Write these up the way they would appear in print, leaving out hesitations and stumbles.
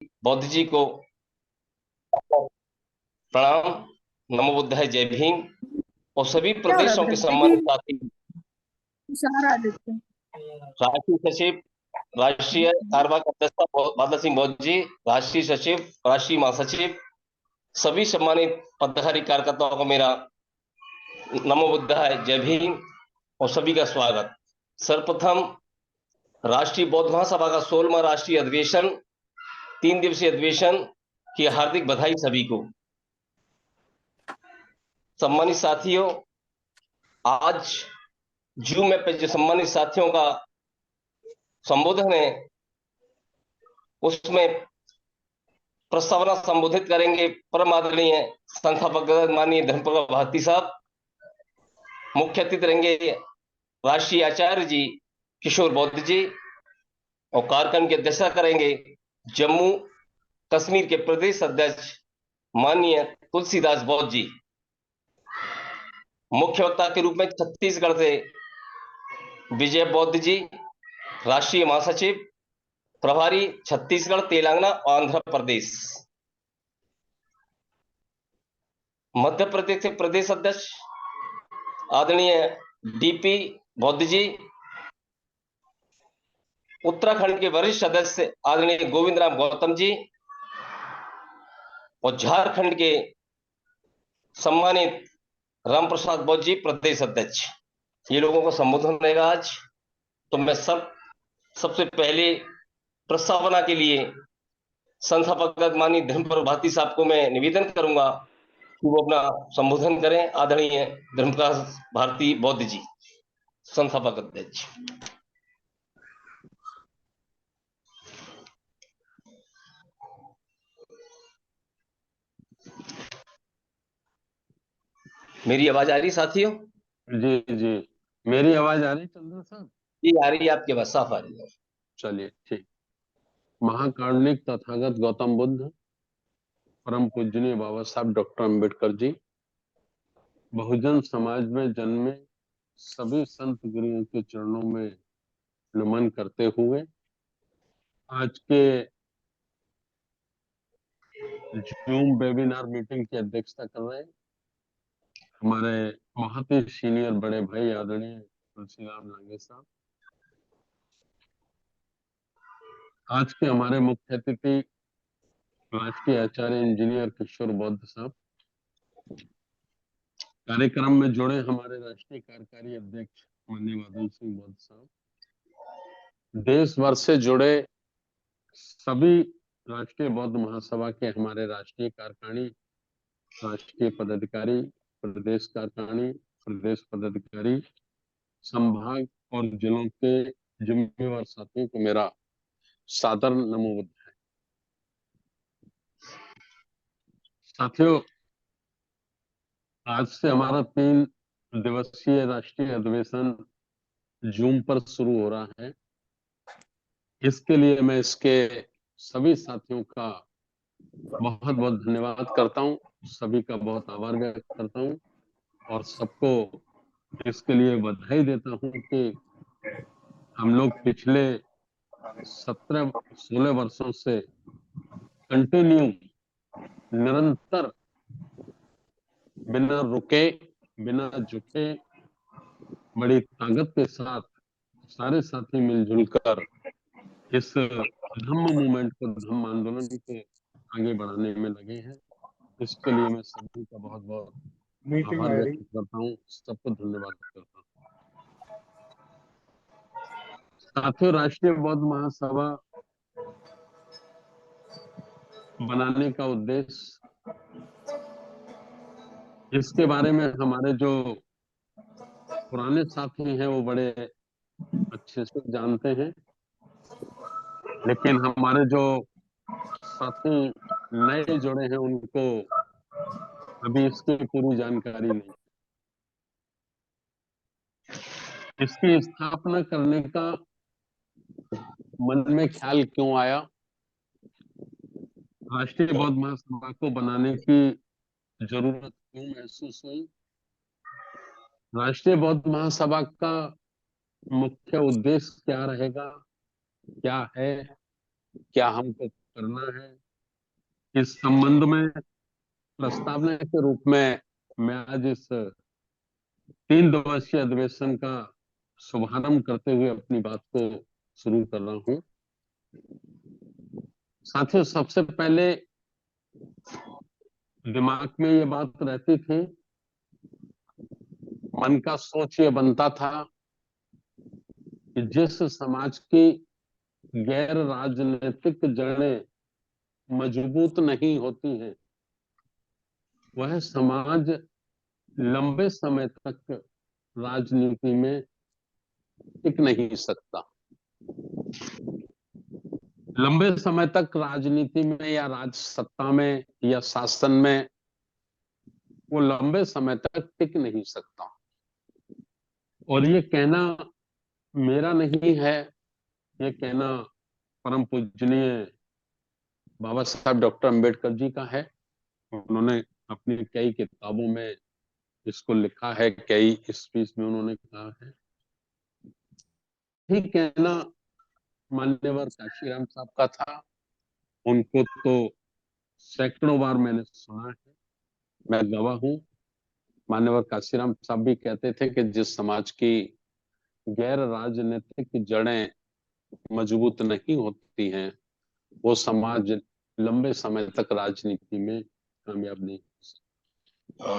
बौद्ध जी को प्रणाम। नमो बुद्धाय, जय भीम। और सभी क्या हो रहा है प्रदेशों बेटा? के जय सम्मानित भीम। साथी, सहारा आदित्य। राष्ट्रीय सचिव, राष्ट्रीय कार्यवाहक अध्यक्ष बादल सिंह बौद्ध जी, राष्ट्रीय सचिव, राष्ट्रीय महासचिव, सभी सम्मानित पदाधिकारी कार्यकर्ताओं को मेरा नमो बुद्धाय, जय भीम और सभी का स्वागत। सर्वप्रथम राष्ट्रीय बौद्ध महासभा का 16वां राष्ट्रीय अधिवेशन, 3 दिवसीय अधिवेशन की हार्दिक बधाई सभी को। सम्मानित साथियों, आज जूम में पे जो सम्मानित साथियों का संबोधन है, उसमें प्रस्तावना संबोधित करेंगे परम आदरणीय संस्थापक माननीय धर्मप्रकाश भारती साहब। मुख्य अतिथि रहेंगे राष्ट्रीय आचार्य जी किशोर बौद्ध जी, और कार्यक्रम की अध्यक्षता करेंगे जम्मू कश्मीर के प्रदेश अध्यक्ष माननीय तुलसीदास बौद्ध जी। मुख्य वक्ता के रूप में छत्तीसगढ़ से विजय बौद्ध जी, राष्ट्रीय महासचिव प्रभारी छत्तीसगढ़, तेलंगाना और आंध्र प्रदेश। मध्य प्रदेश के प्रदेश अध्यक्ष आदरणीय डीपी बौद्ध जी, उत्तराखंड के वरिष्ठ सदस्य आदरणीय गोविंद राम गौतम जी, और झारखंड के सम्मानित राम प्रसाद बौद्ध जी प्रदेश अध्यक्ष। ये लोगों का संबोधन रहेगा आज। तो मैं सबसे पहले प्रस्तावना के लिए संस्थापक माननीय धर्मप्रकाश भारती साहब को मैं निवेदन करूंगा कि वो अपना संबोधन करें। आदरणीय धर्मप्रकाश भारती बौद्ध जी, संस्थापक अध्यक्ष। मेरी आवाज आ रही साथियों? जी जी, मेरी आवाज आ रही चंद्र साहब? जी आ रही है, आपकी आवाज साफ आ रही है। चलिए ठीक। महाकारुणिक तथागत गौतम बुद्ध, परम पूजनीय बाबा साहब डॉक्टर अंबेडकर जी, बहुजन समाज में जन्मे सभी संत गुरुओं के चरणों में नमन करते हुए आज के जूम वेबिनार मीटिंग की अध्यक्षता कर रहे हैं हमारे बहुत ही सीनियर बड़े भाई आदरणीय तुलसीराम लांगे साहब। आज के हमारे मुख्य अतिथि राष्ट्रीय आचार्य इंजीनियर किशोर बौद्ध साहब। कार्यक्रम में जुड़े हमारे राष्ट्रीय कार्यकारी अध्यक्ष माननीय बादल सिंह बौद्ध साहब। देश भर से जुड़े सभी राष्ट्रीय बौद्ध महासभा के हमारे राष्ट्रीय कार्यकारिणी, राष्ट्रीय पदाधिकारी, प्रदेश कार्यकारिणी, प्रदेश पदाधिकारी, संभाग और जिलों के जिम्मेवार साथियों को मेरा सादर नमो बुद्ध है। साथियों, आज से हमारा 3 दिवसीय राष्ट्रीय अधिवेशन जूम पर शुरू हो रहा है। इसके लिए मैं इसके सभी साथियों का बहुत बहुत धन्यवाद करता हूं, सभी का बहुत आभार व्यक्त करता हूं और सबको इसके लिए बधाई देता हूं कि हम लोग पिछले 17-16 वर्षों से कंटिन्यू, निरंतर, बिना रुके, बिना झुके, बड़ी ताकत के साथ सारे साथी मिलजुल कर इस धम्म मूवमेंट को, धम्म आंदोलन को आगे बढ़ाने में लगे हैं। इसके लिए मैं सभी का बहुत बहुत आभार व्यक्त करता हूँ, सबको धन्यवाद करता हूँ। साथियों, राष्ट्रीय बौद्ध महासभा बनाने का उद्देश्य, इसके बारे में हमारे जो पुराने साथी हैं वो बड़े अच्छे से जानते हैं, लेकिन हमारे जो साथी नए जुड़े हैं उनको अभी इसकी पूरी जानकारी नहीं। इसकी स्थापना करने का मन में ख्याल क्यों आया, राष्ट्रीय बौद्ध महासभा को बनाने की जरूरत क्यों महसूस हुई, राष्ट्रीय बौद्ध महासभा का मुख्य उद्देश्य क्या रहेगा, क्या है, क्या हमको करना है। इस संबंध में प्रस्तावना के रूप में मैं आज इस 3 दिवसीय अधिवेशन का शुभारंभ करते हुए अपनी बात को शुरू कर रहा हूं। साथियों, सबसे पहले दिमाग में ये बात रहती थी, मन का सोच ये बनता था कि जिस समाज की गैर राजनीतिक जड़ें मजबूत नहीं होती हैं, वह समाज लंबे समय तक राजनीति में टिक नहीं सकता। लंबे समय तक राजनीति में या राज सत्ता में या शासन में वो लंबे समय तक टिक नहीं सकता। और ये कहना मेरा नहीं है, ये कहना परम पूजनीय बाबा साहब डॉक्टर अंबेडकर जी का है। उन्होंने अपनी कई किताबों में इसको लिखा है, कई स्पीच में उन्होंने कहा है। ये कहना मान्यवर काशीराम साहब का था। उनको तो सैकड़ों बार मैंने सुना है, मैं गवाह हूं। मान्यवर काशीराम साहब भी कहते थे कि जिस समाज की गैर राजनीतिक जड़ें मजबूत नहीं होती हैं, वो समाज लंबे समय तक राजनीति में कामयाब नहीं हो सकता।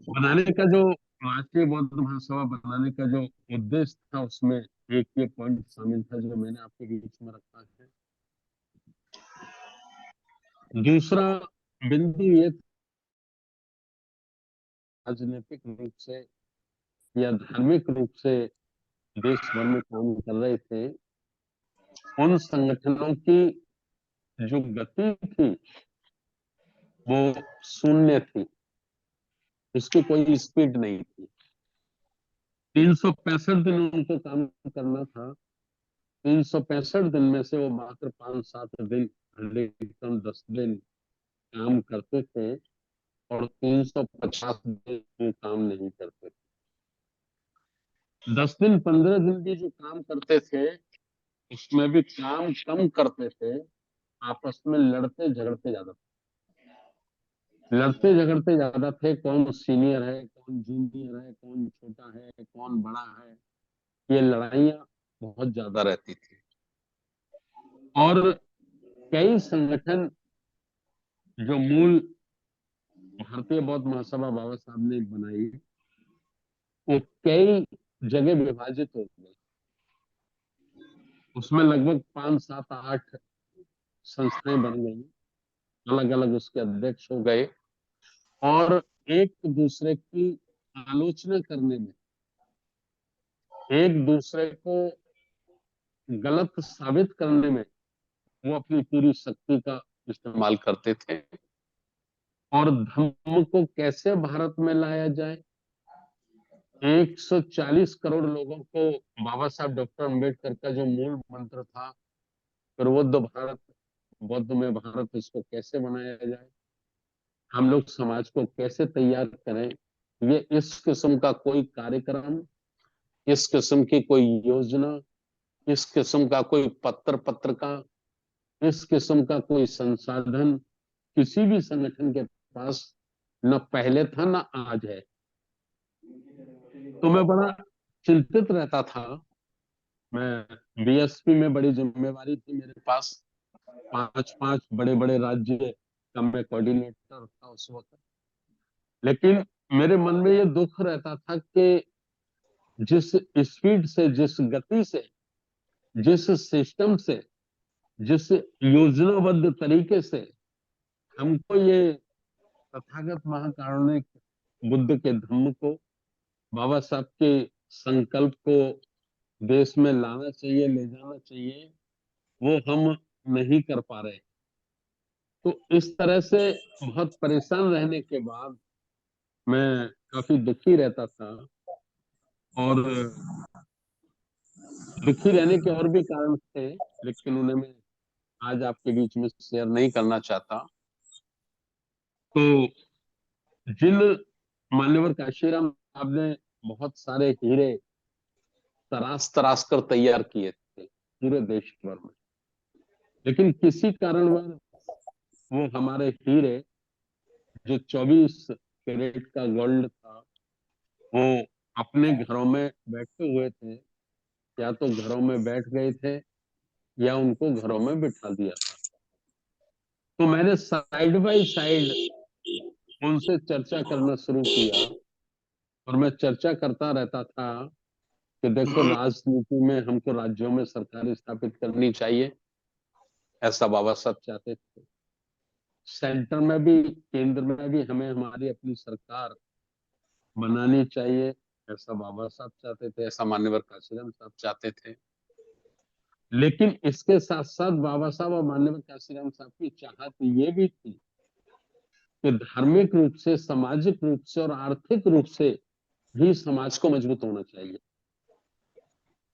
बनाने का जो राष्ट्रीय बौद्ध महासभा बनाने का जो उद्देश्य था, उसमें एक ये पॉइंट शामिल था जो मैंने आपके बीच में रखा है। दूसरा बिंदु ये राजनीतिक रूप से या धार्मिक रूप से देश भर में काम कर रहे थे, उन संगठनों की जो गति थी वो शून्य थी, उसकी कोई स्पीड नहीं थी। 365 दिन उनको काम करना था। 365 दिन में से वो मात्र 5-7 दिन, अधिकतम 10 दिन काम करते थे और 350 दिन वो काम नहीं करते थे। 10 दिन 15 दिन भी जो काम करते थे, उसमें भी काम कम करते थे, आपस में लड़ते झगड़ते ज्यादा थे। लड़ते झगड़ते ज्यादा थे, कौन सीनियर है, कौन जूनियर है, कौन छोटा है, कौन बड़ा है, ये लड़ाइयाँ बहुत ज्यादा रहती थी। और कई संगठन जो मूल भारतीय बौद्ध महासभा बाबा साहब ने बनाई, वो कई जगह विभाजित हो गई। उसमें लगभग 5-7-8 संस्थाएं बन गई, अलग अलग उसके अध्यक्ष हो गए और एक दूसरे की आलोचना करने में, एक दूसरे को गलत साबित करने में वो अपनी पूरी शक्ति का इस्तेमाल करते थे। और धम्म को कैसे भारत में लाया जाए, 140 करोड़ लोगों को बाबा साहब डॉक्टर अंबेडकर का जो मूल मंत्र था, प्रबुद्ध भारत, बौद्ध में भारत, इसको कैसे बनाया जाए, हम लोग समाज को कैसे तैयार करें, ये इस किस्म का कोई कार्यक्रम, इस किस्म की कोई योजना, इस किस्म का कोई पत्रिका, इस किस्म का कोई संसाधन किसी भी संगठन के पास न पहले था न आज है। तो मैं बड़ा चिंतित रहता था। मैं बीएसपी में बड़ी जिम्मेवारी थी मेरे पास, 5-5 बड़े बड़े राज्य का मैं कोऑर्डिनेटर था उस वक्त। लेकिन मेरे मन में ये दुख रहता था कि जिस स्पीड से, जिस गति से, जिस सिस्टम से, जिस योजनाबद्ध तरीके से हमको ये तथागत महाकारुणिक बुद्ध के धम्म को, बाबा साहब के संकल्प को देश में लाना चाहिए, ले जाना चाहिए, वो हम नहीं कर पा रहे। तो इस तरह से बहुत परेशान रहने के बाद मैं काफी दुखी रहता था। और दुखी रहने के और भी कारण थे, लेकिन उन्हें मैं आज आपके बीच में शेयर नहीं करना चाहता। तो जिन मान्यवर काशीराम साहब ने बहुत सारे हीरे तराश तराश कर तैयार किए थे पूरे देश भर में, लेकिन किसी कारणवश वो हमारे हीरे जो 24 कैरेट का गोल्ड था, वो अपने घरों में बैठे हुए थे, या तो घरों में बैठ गए थे या उनको घरों में बिठा दिया था। तो मैंने साइड बाय साइड उनसे चर्चा करना शुरू किया, और मैं चर्चा करता रहता था कि देखो, राजनीति में हमको राज्यों में सरकार स्थापित करनी चाहिए, ऐसा बाबा साहब चाहते थे। सेंटर में भी, केंद्र में भी हमें हमारी अपनी सरकार बनानी चाहिए, ऐसा बाबा साहब चाहते थे, ऐसा मान्यवर काशीराम साहब चाहते थे। लेकिन इसके साथ साथ बाबा साहब और मान्यवर काशीराम साहब की चाहत ये भी थी कि धार्मिक रूप से, सामाजिक रूप से और आर्थिक रूप से भी समाज को मजबूत होना चाहिए।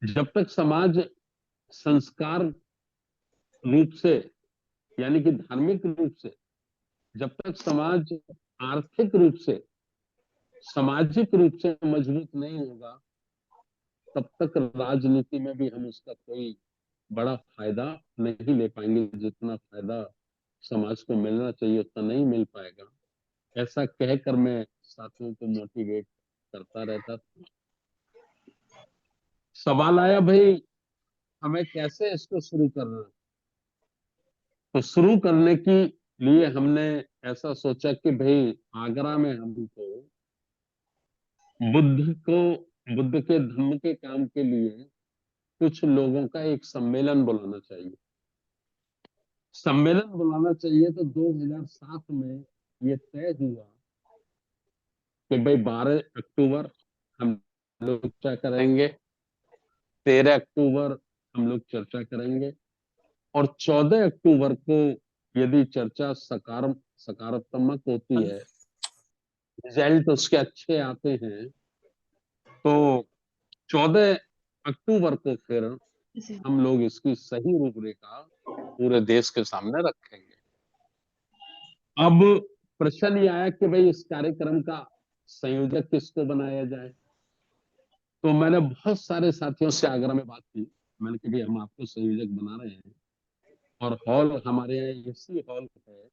जब तक समाज संस्कार रूप से, यानी कि धार्मिक रूप से, जब तक समाज आर्थिक रूप से, सामाजिक रूप से मजबूत नहीं होगा, तब तक राजनीति में भी हम उसका कोई बड़ा फायदा नहीं ले पाएंगे। जितना फायदा समाज को मिलना चाहिए उतना नहीं मिल पाएगा। ऐसा कहकर मैं साथियों को मोटिवेट करता रहता था। सवाल आया, भाई हमें कैसे इसको शुरू करना। तो शुरू करने के लिए हमने ऐसा सोचा कि भाई आगरा में हमको बुद्ध के धम्म के काम के लिए कुछ लोगों का एक सम्मेलन बुलाना चाहिए। सम्मेलन बुलाना चाहिए। तो 2007 में ये तय हुआ कि भाई 12 अक्टूबर हम लोग चर्चा करेंगे, 13 अक्टूबर हम लोग चर्चा करेंगे, और 14 अक्टूबर को यदि चर्चा सकारात्मक होती है, रिजल्ट उसके अच्छे आते हैं, तो 14 अक्टूबर को फिर हम लोग इसकी सही रूपरेखा पूरे देश के सामने रखेंगे। अब प्रश्न ये आया कि भाई इस कार्यक्रम का संयोजक किसको बनाया जाए। तो मैंने बहुत सारे साथियों से आगरा में बात की। मैंने कहा भाई हम आपको संयोजक बना रहे हैं, और हॉल हमारे यहाँ इसी हॉल है,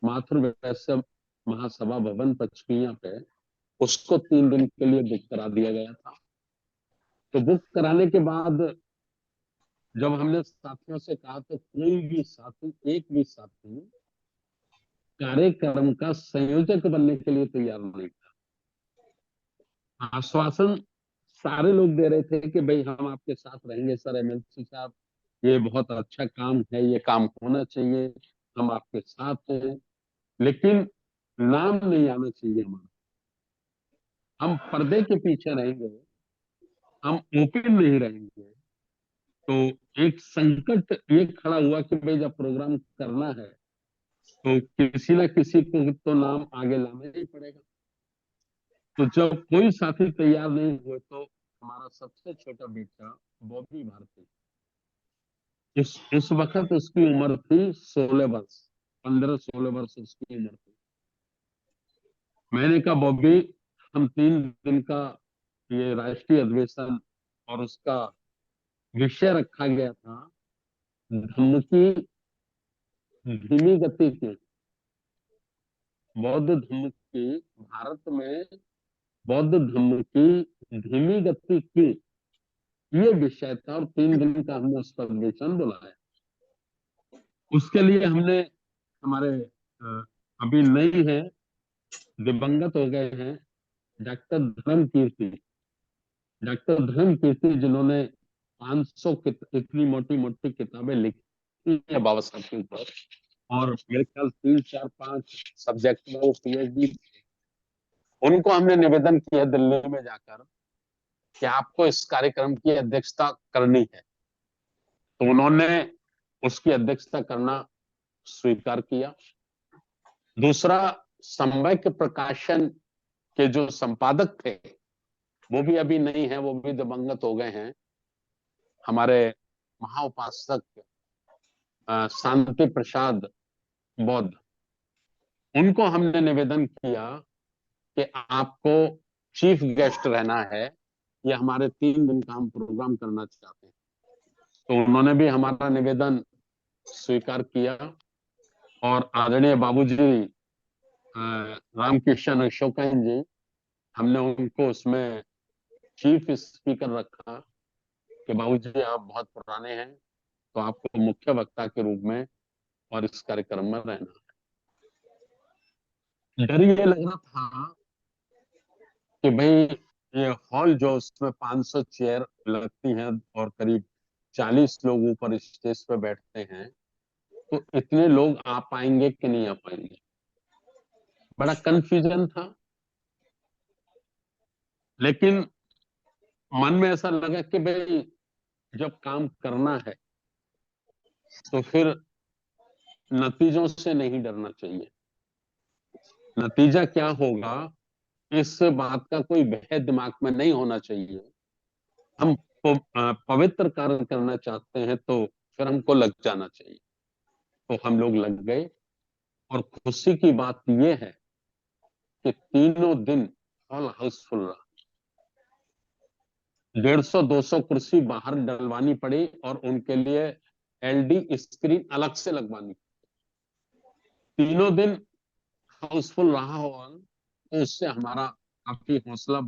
मातृ वैश्य महासभा भवन पचकिया पे, उसको 3 दिन के लिए बुक करा दिया गया था। तो बुक कराने के बाद जब हमने साथियों से कहा, तो कोई भी साथी, एक भी साथी कार्यक्रम का संयोजक बनने के लिए तैयार नहीं था। आश्वासन सारे लोग दे रहे थे कि भाई हम आपके साथ रहेंगे सर, एमएलसी साहब, ये बहुत अच्छा काम है, ये काम होना चाहिए, हम आपके साथ हैं। लेकिन नाम नहीं आना चाहिए हमारा, हम पर्दे के पीछे रहेंगे, हम ओपन नहीं रहेंगे। तो एक संकट ये खड़ा हुआ कि भाई जब प्रोग्राम करना है तो किसी ना किसी को तो नाम आगे लाना ही पड़ेगा। तो जब कोई साथी तैयार नहीं हुए, तो हमारा सबसे छोटा बेटा बॉबी भारती, उस वक्त उसकी उम्र थी 16 वर्ष, 15-16 वर्ष उसकी उम्र थी। मैंने कहा बॉबी, हम 3 दिन का ये राष्ट्रीय अधिवेशन, और उसका विषय रखा गया था धम्म की धीमी गति की, बौद्ध धम्म की, भारत में बौद्ध धम्म की धीमी गति की, ये विषय था। और 3 दिन का हमने उस पर अधिवेशन बुलाया। उसके लिए हमने हमारे अभी नहीं है, दिवंगत हो गए हैं, डॉक्टर धर्म कीर्ति, जिन्होंने 500 इतनी मोटी मोटी किताबें लिखी है बाबा साहब के ऊपर, और मेरे ख्याल 3, 4, 5 सब्जेक्ट में वो पीएचडी। उनको हमने निवेदन किया दिल्ली में जाकर कि आपको इस कार्यक्रम की अध्यक्षता करनी है। तो उन्होंने उसकी अध्यक्षता करना स्वीकार किया। दूसरा, सम्यक प्रकाशन के जो संपादक थे वो भी अभी नहीं है, वो भी दिवंगत हो गए हैं, हमारे महाउपासक शांति प्रसाद बौद्ध। उनको हमने निवेदन किया कि आपको चीफ गेस्ट रहना है, ये हमारे 3 दिन का हम प्रोग्राम करना चाहते हैं। तो उन्होंने भी हमारा निवेदन स्वीकार किया और आदरणीय बाबूजी रामकिशन अशोकन जी, हमने उनको उसमें चीफ स्पीकर रखा कि बाबूजी आप बहुत पुराने हैं, तो आपको मुख्य वक्ता के रूप में और इस कार्यक्रम में रहना है। डर ये लग रहा था कि भाई ये हॉल जो उसमें 500 चेयर लगती हैं और करीब 40 लोग ऊपर स्टेज पे बैठते हैं, तो इतने लोग आ पाएंगे कि नहीं आ पाएंगे, बड़ा कंफ्यूजन था। लेकिन मन में ऐसा लगा कि भाई जब काम करना है तो फिर नतीजों से नहीं डरना चाहिए। नतीजा क्या होगा इस बात का कोई भय दिमाग में नहीं होना चाहिए। हम पवित्र कार्य करना चाहते हैं तो फिर हमको लग जाना चाहिए। तो हम लोग लग गए और खुशी की बात यह है कि तीनों दिन हॉल हाउसफुल रहा। 150-200 कुर्सी बाहर डलवानी पड़ी और उनके लिए एलडी स्क्रीन अलग से लगवानी। तीनों दिन हाउसफुल रहा हॉल, तो उससे हमारा काफी हौसला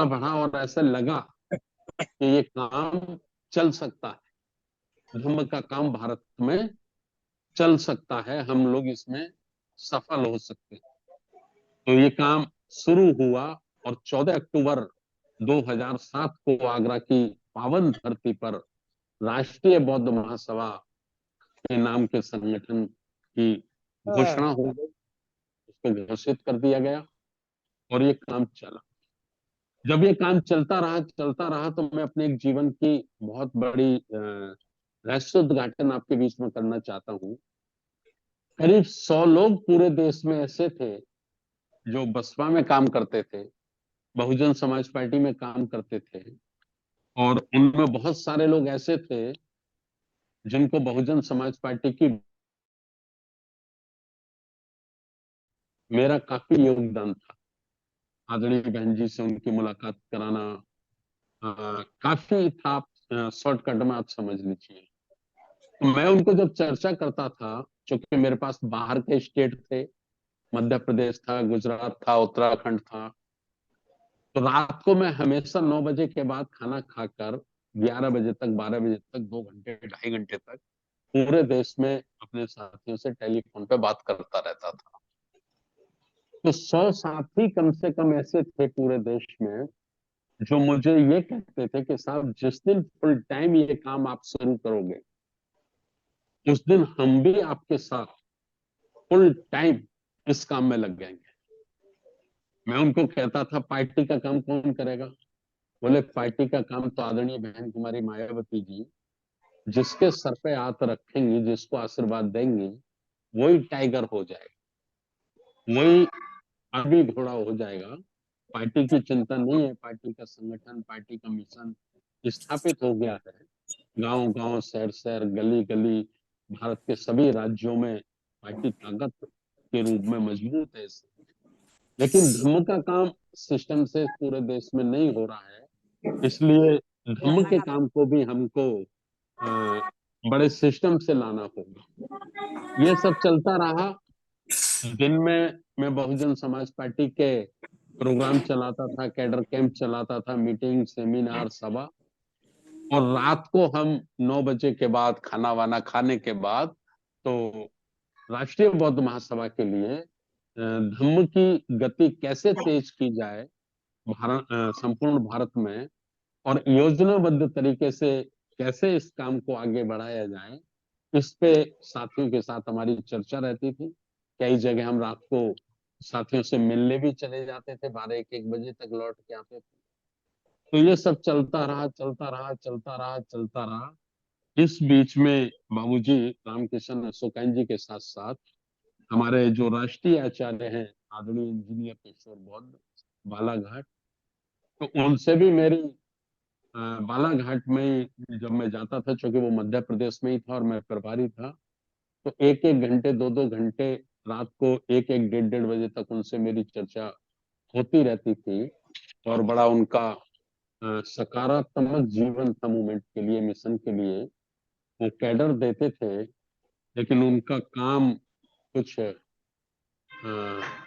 बढ़ा और ऐसा लगा कि ये काम चल सकता है। धर्म का काम भारत में चल सकता है, हम लोग इसमें सफल हो सकते हैं। तो ये काम शुरू हुआ और 14 अक्टूबर 2007 को आगरा की पावन धरती पर राष्ट्रीय बौद्ध महासभा के नाम के संगठन की घोषणा हो गई, उसको घोषित कर दिया गया और ये काम चला। जब ये काम चलता रहा तो मैं अपने एक जीवन की बहुत बड़ी रहस्योद्घाटन आपके बीच में करना चाहता हूँ। करीब 100 लोग पूरे देश में ऐसे थे जो बसपा में काम करते थे, बहुजन समाज पार्टी में काम करते थे, और उनमें बहुत सारे लोग ऐसे थे जिनको बहुजन समाज पार्टी की मेरा काफी योगदान था। आदरणीय बहन जी से उनकी मुलाकात कराना काफी था, शॉर्टकट में आप समझ लीजिए। तो मैं उनको जब चर्चा करता था, क्योंकि मेरे पास बाहर के स्टेट थे, मध्य प्रदेश था, गुजरात था, उत्तराखंड था, तो रात को मैं हमेशा 9 बजे के बाद खाना खाकर 11 बजे तक, 12 बजे तक, 2 घंटे, 2.5 घंटे तक पूरे देश में अपने साथियों से टेलीफोन पे बात करता रहता था। तो 100 साथी कम से कम ऐसे थे पूरे देश में जो मुझे ये कहते थे कि साहब जिस दिन फुल टाइम ये काम आप शुरू करोगे उस दिन हम भी आपके साथ फुल टाइम इस काम में लग जाएंगे। मैं उनको कहता था पार्टी का काम कौन करेगा? बोले पार्टी का काम तो आदरणीय बहन कुमारी मायावती जी जिसके सर पे हाथ रखेंगी, जिसको आशीर्वाद देंगी, वही टाइगर हो जाएगा, वही आगे घोड़ा हो जाएगा। पार्टी की चिंता नहीं है, पार्टी का संगठन, पार्टी का मिशन स्थापित हो गया है। गांव गांव, शहर शहर, गली गली, भारत के सभी राज्यों में पार्टी ताकत के रूप में मजबूत है। लेकिन धम्म का काम सिस्टम से पूरे देश में नहीं हो रहा है, इसलिए धम्म के काम को भी हमको अ, बड़े सिस्टम से लाना होगा। ये सब चलता रहा। दिन में मैं बहुजन समाज पार्टी के प्रोग्राम चलाता था, कैडर कैंप चलाता था, मीटिंग, सेमिनार, सभा, और रात को हम 9 बजे के बाद खाना वाना खाने के बाद तो राष्ट्रीय बौद्ध महासभा के लिए धम्म की गति कैसे तेज की जाए संपूर्ण भारत में, और योजनाबद्ध तरीके से कैसे इस काम को आगे बढ़ाया जाए, इस पे साथियों के साथ हमारी चर्चा रहती थी। कई जगह हम रात को साथियों से मिलने भी चले जाते थे, 12-1 बजे तक लौट के आते थे। तो ये सब चलता रहा। इस बीच में बाबूजी रामकिशन अशोकन जी के साथ साथ हमारे जो राष्ट्रीय आचार्य हैं आदरणीय इंजीनियर किशोर बौद्ध बालाघाट, तो उनसे भी मेरी बालाघाट में जब मैं जाता था, चूंकि वो मध्य प्रदेश में ही था और मैं प्रभारी था, तो 1-1 घंटे, 2-2 घंटे रात को 1-1, 1:30-1:30 बजे तक उनसे मेरी चर्चा होती रहती थी। और बड़ा उनका सकारात्मक जीवन था मूवमेंट के लिए, मिशन के लिए। वो कैडर देते थे, लेकिन उनका काम कुछ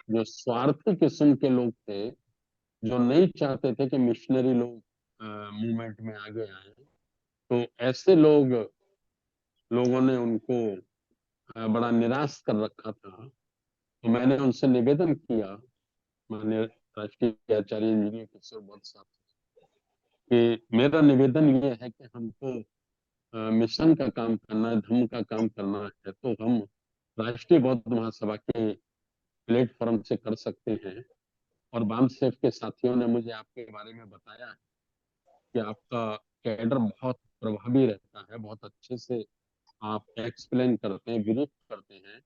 जो स्वार्थी किस्म के लोग थे, जो नहीं चाहते थे कि मिशनरी लोग मूवमेंट में आगे आए, तो ऐसे लोगों ने उनको बड़ा निराश कर रखा था। तो मैंने उनसे निवेदन किया, माननीय राष्ट्रीय आचार्य इंजीनियर किशोर बोध साहब, कि मेरा निवेदन ये है कि हमको मिशन का काम करना है, धम्म का काम करना है, तो हम राष्ट्रीय बौद्ध महासभा के प्लेटफॉर्म से कर सकते हैं। और बामसेफ के साथियों ने मुझे आपके बारे में बताया कि आपका कैडर बहुत प्रभावी रहता है, बहुत अच्छे से आप एक्सप्लेन करते हैं, ब्रीफ करते हैं,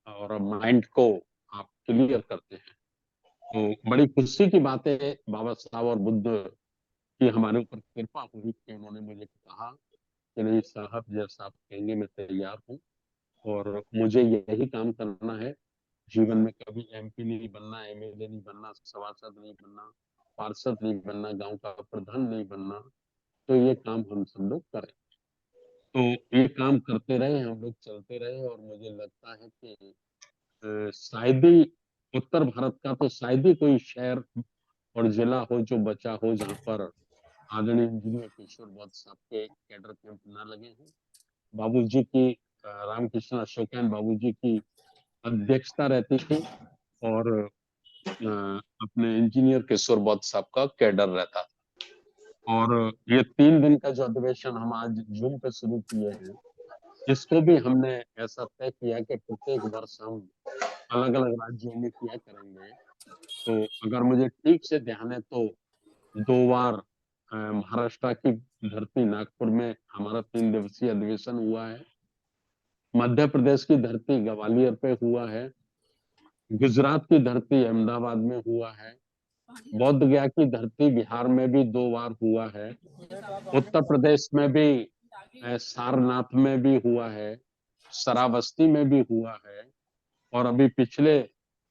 और माइंड को आप क्लियर करते हैं। तो बड़ी खुशी की बात है, बाबा साहब और बुद्ध की हमारे ऊपर कृपा हुई कि उन्होंने मुझे कहा कि नहीं साहब, जैसा आप कहेंगे मैं तैयार हूँ, और मुझे यही काम करना है। जीवन में कभी एमपी नहीं बनना, एमएलए नहीं बनना, सभासद नहीं बनना, पार्षद नहीं बनना, गांव का प्रधान नहीं बनना। तो ये काम हम सब लोग करें, तो ये काम करते रहे, हम लोग चलते रहे। और मुझे लगता है कि शायद ही उत्तर भारत का तो शायद ही कोई शहर और जिला हो जो बचा हो जहाँ पर आदरणीय इंजीनियर किशोर बोध साहब के कैडर कैंप ना लगे हों। बाबूजी की रामकृष्ण अशोकैन बाबूजी की अध्यक्षता रहती थी, और अपने इंजीनियर किशोर बोध साहब का कैडर रहता था। और ये 3 दिन का जो अधिवेशन हम आज जूम पे शुरू किए हैं, इसको भी हमने ऐसा तय किया कि प्रत्येक वर्ष हम अलग अलग राज्यों में किया करेंगे। तो अगर मुझे ठीक से ध्यान है तो 2 बार महाराष्ट्र की धरती नागपुर में हमारा 3 दिवसीय अधिवेशन हुआ है, मध्य प्रदेश की धरती ग्वालियर पे हुआ है, गुजरात की धरती अहमदाबाद में हुआ है, बोध गया की धरती बिहार में भी 2 बार हुआ है, उत्तर प्रदेश में भी सारनाथ में भी हुआ है, श्रावस्ती में भी हुआ है, और अभी पिछले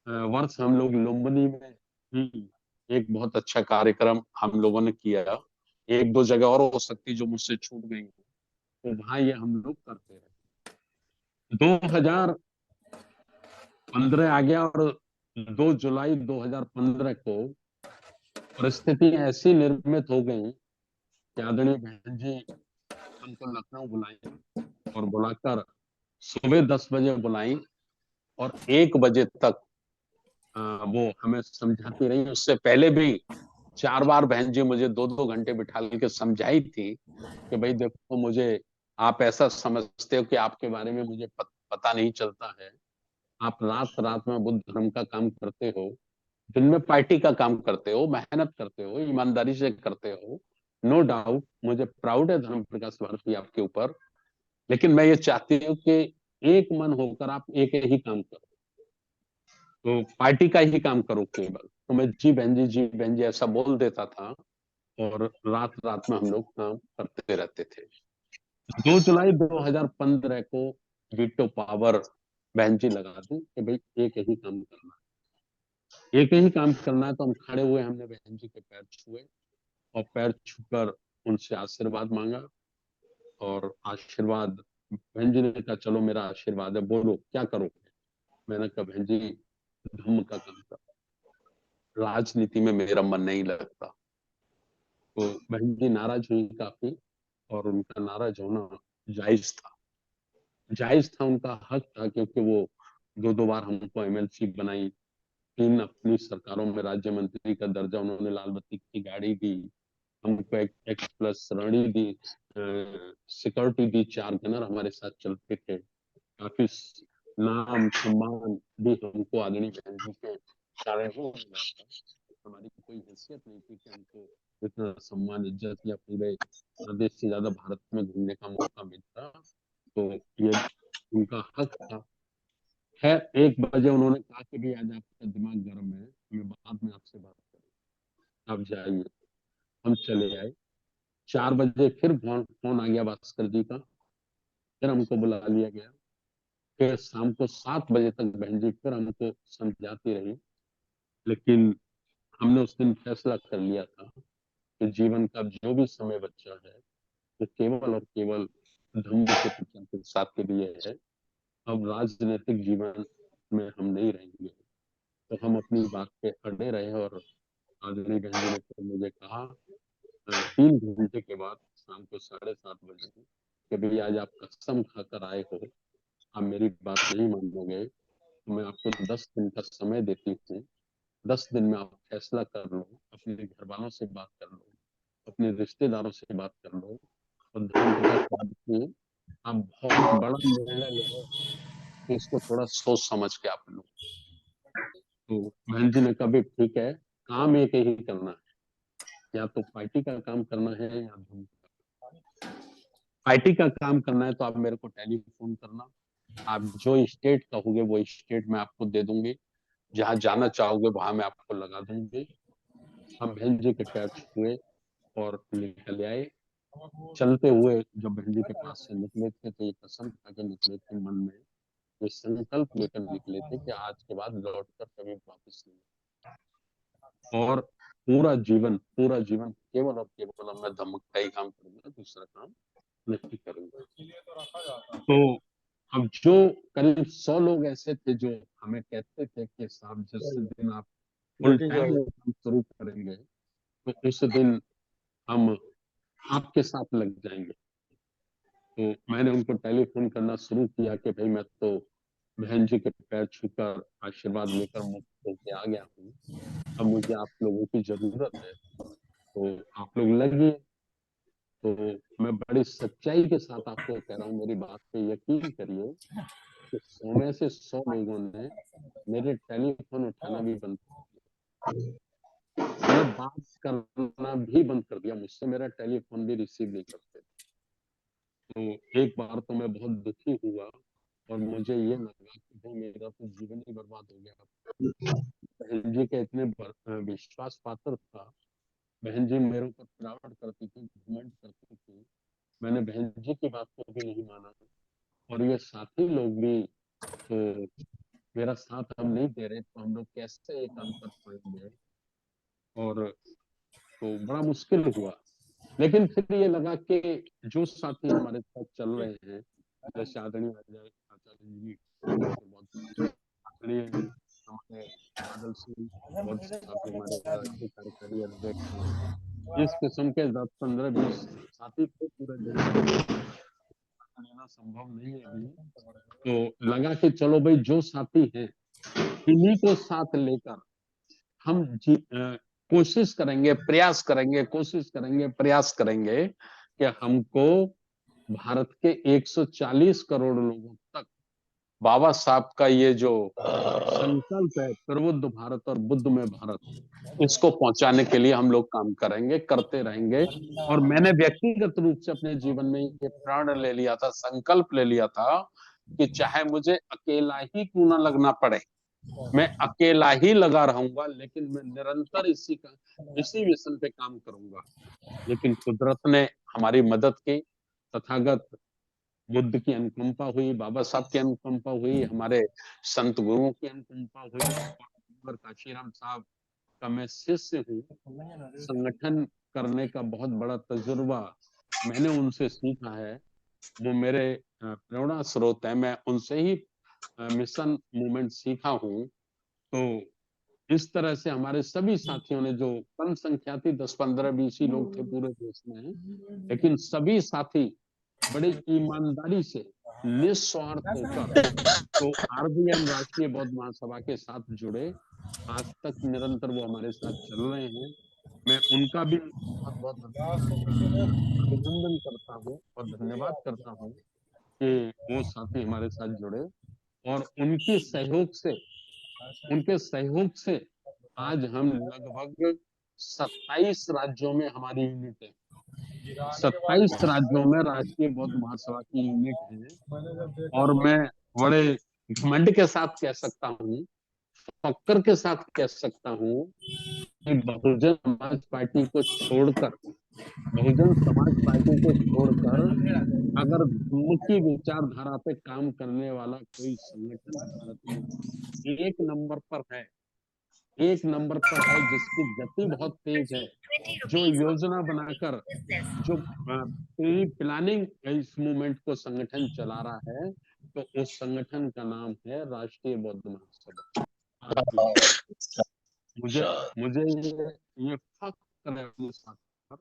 वर्ष हम लोग लुम्बिनी में भी एक बहुत अच्छा कार्यक्रम हम लोगों ने किया। 1-2 जगह और हो सकती जो मुझसे छूट गई, तो वहां ये हम लोग करते रहे। 2015 आ गया, और 2 जुलाई 2015 को परिस्थिति ऐसी निर्मित हो गई कि आदरणीय बहन जी हमको लखनऊ बुलाई, और बुलाकर सुबह 10 बजे बुलाई, और 1 बजे तक वो हमें समझाती रही। उससे पहले भी 4 बार बहन जी मुझे 2-2 घंटे बिठा के समझाई थी कि भाई देखो, मुझे आप ऐसा समझते हो कि आपके बारे में मुझे पता नहीं चलता है। आप रात रात में बुद्ध धर्म का काम करते हो, दिन में पार्टी का काम करते हो, मेहनत करते हो, ईमानदारी से करते हो। नो डाउट मुझे प्राउड है धर्म प्रकाश भारती आपके ऊपर, लेकिन मैं ये चाहती हूँ कि एक मन होकर आप एक ही काम करो, तो पार्टी का ही काम करो केवल। तो मैं जी बहन जी ऐसा बोल देता था, और रात रात में हम लोग काम करते रहते थे। 2 जुलाई 2015 को वीटो पावर बहन जी लगा दी कि भाई एक ही काम करना है, एक ही काम करना है। तो हम खड़े हुए, हमने बहन जी के पैर छुए, और पैर छूकर उनसे आशीर्वाद मांगा। और आशीर्वाद, बहन जी ने कहा चलो मेरा आशीर्वाद है, बोलो क्या करोगे। मैंने कहा बहन जी धम्म का काम करो, राजनीति में मेरा मन नहीं लगता। तो बहन जी नाराज हुई काफी, और उनका नाराज होना जायज था, जायज था, उनका हक था, क्योंकि वो 2-2 बार हमको एमएलसी बनाई, 3 अपनी सरकारों में राज्य मंत्री का दर्जा उन्होंने, लाल बत्ती की गाड़ी दी हमको, एक एक्स प्लस श्रेणी दी, सिक्योरिटी दी, 4 गनर हमारे साथ चलते थे, काफी नाम सम्मान भी हमको आदरणीय बहन जी के कारण ही मिला था। हमारी कोई हैसियत नहीं थी कि हमको इतना सम्मान इज्जत या पूरे प्रदेश से ज्यादा भारत में घूमने का मौका मिलता, तो ये उनका हक था। खैर 1 बजे उन्होंने कहा कि भी आज आपका दिमाग गर्म है, मैं बाद में आपसे बात करूँ, आप जाइए। हम चले आए। 4 बजे फिर फोन फोन आ गया भास्कर जी का, फिर हमको बुला लिया गया। फिर शाम को 7 बजे तक बहन जी फिर हमको समझाती रही, लेकिन हमने उस दिन फैसला कर लिया था कि जीवन का जो भी समय बचा है वो केवल और केवल धम्म के प्रचार प्रसार के लिए है। अब राजनीतिक जीवन में हम नहीं रहेंगे, तो हम अपनी बात पे अड़े रहे। और आदरणीय बहन जी ने फिर मुझे कहा 3 घंटे के बाद शाम को 7:30 बजे कि भैया आज आप कसम खाकर आए हो, आप मेरी बात नहीं मानोगे, तो मैं आपको 10 दिन का समय देती हूँ। 10 दिन में आप फैसला कर लो, अपने घर वालों से बात कर लो, अपने रिश्तेदारों से बात कर लो, और धर्म प्रचार करके आप बहुत बड़ा निर्णय ले लो, तो इसको थोड़ा सोच समझ के आप लो। तो बहन जी ने कहा भी ठीक है, काम एक ही करना है, या तो पार्टी का काम करना है या धर्म का। पार्टी का काम करना है तो आप मेरे को टेलीफोन करना, आप जो स्टेट कहोगे वो स्टेट में आपको दे दूंगी, जहां जाना चाहोगे वहां मैं आपको लगा दूंगी। हम बहन जी के पैर छुए और निकल आए। चलते हुए जब बहन जी के पास से निकले थे तो ये कसम खा के निकले थे, मन में ये संकल्प लेकर निकले थे कि आज के बाद लौटकर कभी वापस नहीं। और पूरा जीवन केवल और केवल अब मैं धम्म का ही काम करूंगा, दूसरा काम नहीं करूंगा। तो अब जो करीब 100 लोग ऐसे थे जो हमें कहते थे कि साहब जिस दिन आप फुल टाइम काम शुरू करेंगे तो उस दिन हम आपके साथ लग जाएंगे। तो मैंने उनको टेलीफोन करना शुरू किया कि भाई मैं तो बहन जी के पैर छूकर आशीर्वाद लेकर मुक्त होके आ गया हूँ, अब मुझे आप लोगों की जरूरत है, तो आप लोग लगिए। तो मैं बड़ी सच्चाई के साथ आपको कह रहा हूँ, मेरी बात पे यकीन करिए कि 100 में से 100 लोगों ने मेरे टेलीफोन उठाना भी बंद कर दिया, मैं बात करना भी बंद कर दिया, मुझसे मेरा टेलीफोन भी रिसीव नहीं करते। तो एक बार तो मैं बहुत दुखी हुआ और मुझे ये लगा कि भाई मेरा तो जीवन ही बर्बाद हो गया। बहन जी के इतने विश्वास पात्र था, बहन जी मेरे ऊपर प्रावट करती थी, घमंड करती थी, मैंने बहन जी की बात को भी नहीं माना। और ये साथी लोग भी तो मेरा साथ हम नहीं दे रहे, तो हम लोग कैसे ये काम कर पाएंगे। और तो बड़ा मुश्किल हुआ, लेकिन फिर ये लगा कि जो साथी हमारे साथ चल रहे हैं, जैसे आदरणीय आचार्य जी, बहुत आदरणीय हमारे बादल सिंह, बहुत साथी हमारे राष्ट्रीय कार्यकारी अध्यक्ष हैं, इस किस्म के 10, 15, 20 साथी थे पूरे दिन लेना संभव नहीं है अभी। तो लगा कि चलो भाई जो साथी हैं इन्हीं को साथ लेकर हम कोशिश करेंगे, प्रयास करेंगे, कोशिश करेंगे, प्रयास करेंगे कि हमको भारत के 140 करोड़ लोगों तक बाबा साहब का ये जो संकल्प है प्रबुद्ध भारत और बुद्ध में भारत, इसको पहुंचाने के लिए हम लोग काम करेंगे, करते रहेंगे। और मैंने व्यक्तिगत रूप से अपने जीवन में ये प्रण ले लिया था, संकल्प ले लिया था कि चाहे मुझे अकेला ही क्यों ना लगना पड़े, मैं अकेला ही लगा रहूंगा, लेकिन मैं निरंतर इसी मिशन पे काम करूंगा। लेकिन कुदरत ने हमारी मदद की, तथागत बुद्ध की अनुकंपा हुई, बाबा साहब की अनुकंपा हुई, हमारे संत गुरुओं की अनुकंपा हुई, और काशीराम साहब का मैं शिष्य हूँ। संगठन करने का बहुत बड़ा तजुर्बा मैंने उनसे सीखा है, वो मेरे प्रेरणा स्रोत है, मैं उनसे ही मिशन मूवमेंट सीखा हूँ। तो इस तरह से हमारे सभी साथियों ने, जो कम संख्या थी 10, 15, 20 ही लोग थे पूरे देश में, लेकिन सभी साथी बड़े ईमानदारी से निस्वार्थ होकर तो आरबीएम राष्ट्रीय बौद्ध महासभा के साथ जुड़े, आज तक निरंतर वो हमारे साथ चल रहे हैं। मैं उनका भी बहुत बहुत अभिनंदन करता हूँ और धन्यवाद करता हूँ कि वो साथी हमारे साथ जुड़े, और उनके सहयोग से आज हम लगभग 27 राज्यों में हमारी यूनिट है। 27 राज्यों में राष्ट्रीय बौद्ध महासभा की यूनिट है। और मैं बड़े घमंड के साथ कह सकता हूँ, फक्र के साथ कह सकता हूँ कि बहुजन समाज पार्टी को छोड़कर अगर धम्म की विचारधारा पे काम करने वाला कोई संगठन भारत में 1 नंबर पर है एक नंबर पर है, जिसकी गति बहुत तेज है, जो योजना बनाकर, जो प्री प्लानिंग इस मूवमेंट को संगठन चला रहा है, तो उस संगठन का नाम है राष्ट्रीय बौद्ध महासभा। मुझे मुझे ये फख्र है अपने साथ पर।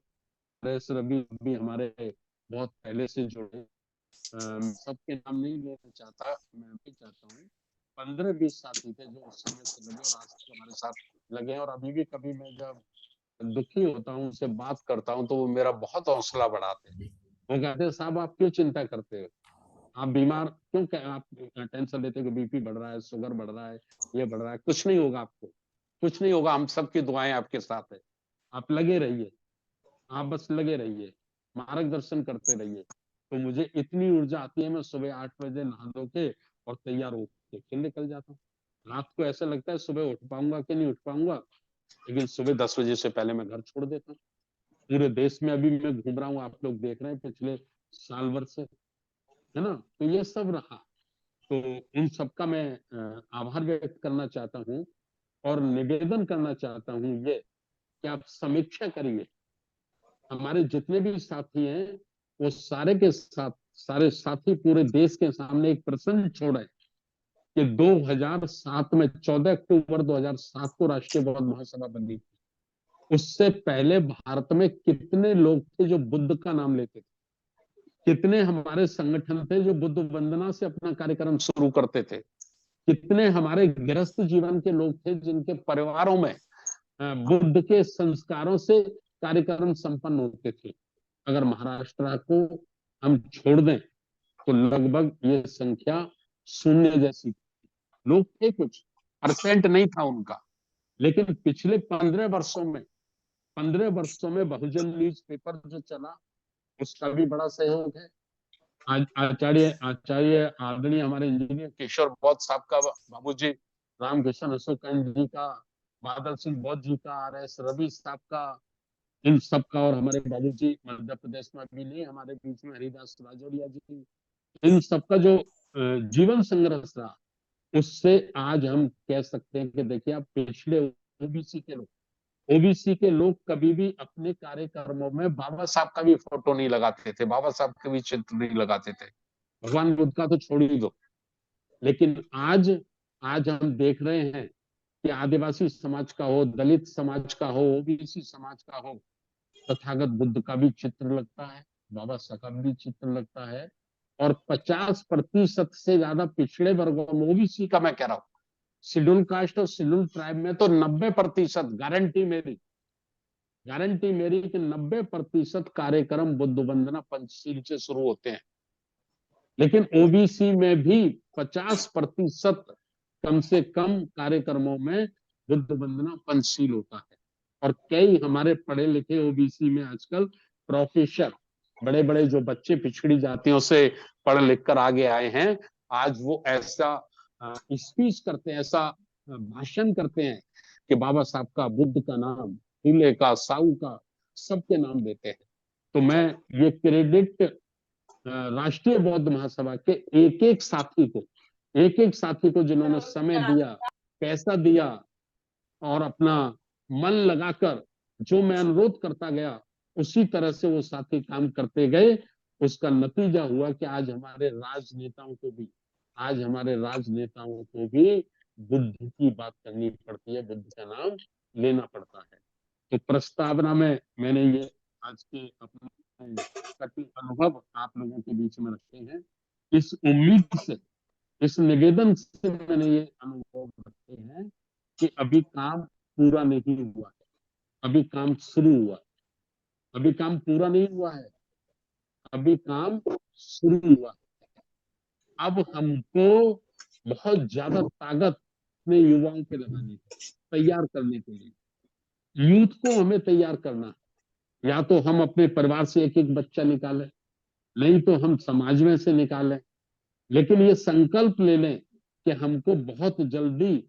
नरेश रवि भी हमारे बहुत पहले से जुड़े, सबके नाम नहीं लेना चाहता, मैं भी चाहता हूँ। 15-20 साथी थे जो उस समय से लगे और आज तक हमारे साथ लगे हैं। और अभी भी कभी मैं जब दुखी होता हूँ, उनसे बात करता हूँ, तो वो मेरा बहुत हौसला बढ़ाते हैं। वो कहते हैं, साहब आप क्यों चिंता करते हो, आप बीमार क्यों, आप टेंशन लेते हो कि बीपी बढ़ रहा है, शुगर बढ़ रहा है, ये बढ़ रहा है, कुछ नहीं होगा आपको, कुछ नहीं होगा, हम सबकी दुआएं आपके साथ है, आप लगे रहिए, आप बस लगे रहिए, मार्गदर्शन करते रहिए। तो मुझे इतनी ऊर्जा आती है, मैं सुबह 8 बजे नहा धो के और तैयार होके फिर निकल जाता हूँ। रात को ऐसा लगता है सुबह उठ पाऊंगा कि नहीं उठ पाऊंगा, लेकिन सुबह 10 बजे से पहले मैं घर छोड़ देता हूँ। पूरे देश में अभी मैं घूम रहा हूँ, आप लोग देख रहे हैं पिछले साल भर से, है ना। तो ये सब रहा, तो इन सबका मैं आभार व्यक्त करना चाहता हूँ और निवेदन करना चाहता हूँ ये कि आप समीक्षा करिए, हमारे जितने भी साथी हैं वो सारे के साथ, सारे साथी पूरे देश के सामने एक प्रश्न छोड़े कि 2007 में 14 अक्टूबर 2007 को राष्ट्रीय बौद्ध महासभा बनी थी, उससे पहले भारत में कितने लोग थे जो बुद्ध का नाम लेते थे, कितने हमारे संगठन थे जो बुद्ध वंदना से अपना कार्यक्रम शुरू करते थे, कितने हमारे गृहस्थ जीवन के लोग थे जिनके परिवारों में बुद्ध के संस्कारों से कार्यक्रम संपन्न होते थे। अगर महाराष्ट्र को हम छोड़ दें तो लगभग ये संख्या शून्य जैसी, लोग थे, कुछ परसेंट नहीं था उनका। लेकिन पिछले 15 वर्षों में बहुजन न्यूज पेपर जो चला, उसका भी बड़ा सहयोग है। आज आचार्य आचार्य आदरणीय हमारे इंजीनियर किशोर बौद्ध साहब का बाबूजी, रामकृष्ण अशोकन जी का, बादल सिंह बौद्ध जी का, RS रवि साहब का, इन सब का, और हमारे बाबूजी मध्य प्रदेश में भी नहीं, हमारे बीच में हरिदास राजौड़िया जी, इन सबका जो जीवन संघर्ष रहा, उससे आज हम कह सकते हैं कि देखिए आप, पिछले ओबीसी के लोग कभी भी अपने कार्यक्रमों में बाबा साहब का भी फोटो नहीं लगाते थे, बाबा साहब का भी चित्र नहीं लगाते थे, भगवान बुद्ध का तो छोड़ ही दो। लेकिन आज आज हम देख रहे हैं कि आदिवासी समाज का हो, दलित समाज का हो, ओबीसी समाज का हो, तथागत बुद्ध का भी चित्र लगता है, बाबा साहब का भी चित्र लगता है। और 50% से ज्यादा पिछड़े वर्गों में, ओबीसी का मैं कह रहा हूँ, शेड्यूल कास्ट और शेड्यूल ट्राइब में तो 90%, गारंटी मेरी कि 90% कार्यक्रम बुद्ध वंदना पंचशील से शुरू होते हैं। लेकिन ओबीसी में भी 50% कम से कम कार्यक्रमों में बुद्ध वंदना पंचशील होता है। और कई हमारे पढ़े लिखे ओबीसी में आजकल प्रोफेसर, बड़े बड़े जो बच्चे पिछड़ी जातियों से पढ़ लिख कर आगे आए हैं, आज वो ऐसा स्पीच करते हैं, ऐसा भाषण करते हैं कि बाबा साहब का, बुद्ध का नाम, फूले का, साहू का, सबके नाम देते हैं। तो मैं ये क्रेडिट राष्ट्रीय बौद्ध महासभा के एक एक साथी को जिन्होंने समय दिया, पैसा दिया और अपना मन लगाकर, जो मैं अनुरोध करता गया उसी तरह से वो साथी काम करते गए, उसका नतीजा हुआ कि आज हमारे राजनेताओं को भी बुद्ध की बात करनी पड़ती है, बुद्ध का नाम लेना पड़ता है। तो प्रस्तावना में मैंने ये आज के अपने कटु अनुभव आप लोगों के बीच में रखे हैं, इस उम्मीद से, इस निवेदन से मैंने ये अनुभव रखे हैं कि अभी काम पूरा नहीं हुआ है, अभी काम शुरू हुआ, अभी काम पूरा नहीं हुआ है, अभी काम शुरू हुआ। अब हमको बहुत ज्यादा ताकत अपने युवाओं पे लगानी है, तैयार करने के लिए यूथ को हमें तैयार करना है। या तो हम अपने परिवार से एक एक बच्चा निकालें, नहीं तो हम समाज में से निकालें, लेकिन ये संकल्प ले लें कि हमको बहुत जल्दी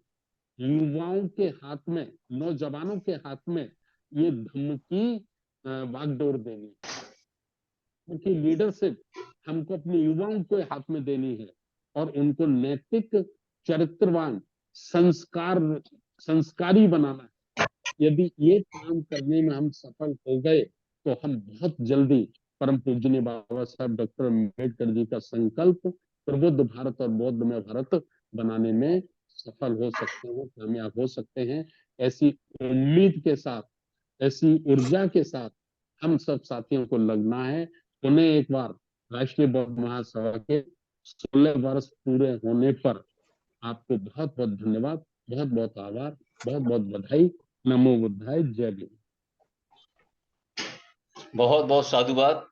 युवाओं के हाथ में, नौजवानों के हाथ में ये धम्म की बागडोर देनी, उनकी लीडरशिप हमको अपने युवाओं के हाथ में देनी है और उनको नैतिक, चरित्रवान, संस्कार संस्कारी बनाना है। यदि ये काम करने में हम सफल हो गए तो हम बहुत जल्दी परम पूजनीय बाबा साहब डॉक्टर अम्बेडकर जी का संकल्प प्रबुद्ध भारत और बौद्धमय भारत बनाने में सफल हो सकते हैं, कामयाब हो सकते हैं। ऐसी उम्मीद के साथ, ऐसी ऊर्जा के साथ हम सब साथियों को लगना है। उन्हें एक बार राष्ट्रीय बौद्ध महासभा के 16 वर्ष पूरे होने पर आपको बहुत बहुत धन्यवाद, बहुत बहुत आभार, बहुत बहुत बधाई। नमो बुद्धाय, जय भीम। बहुत बहुत साधुवाद।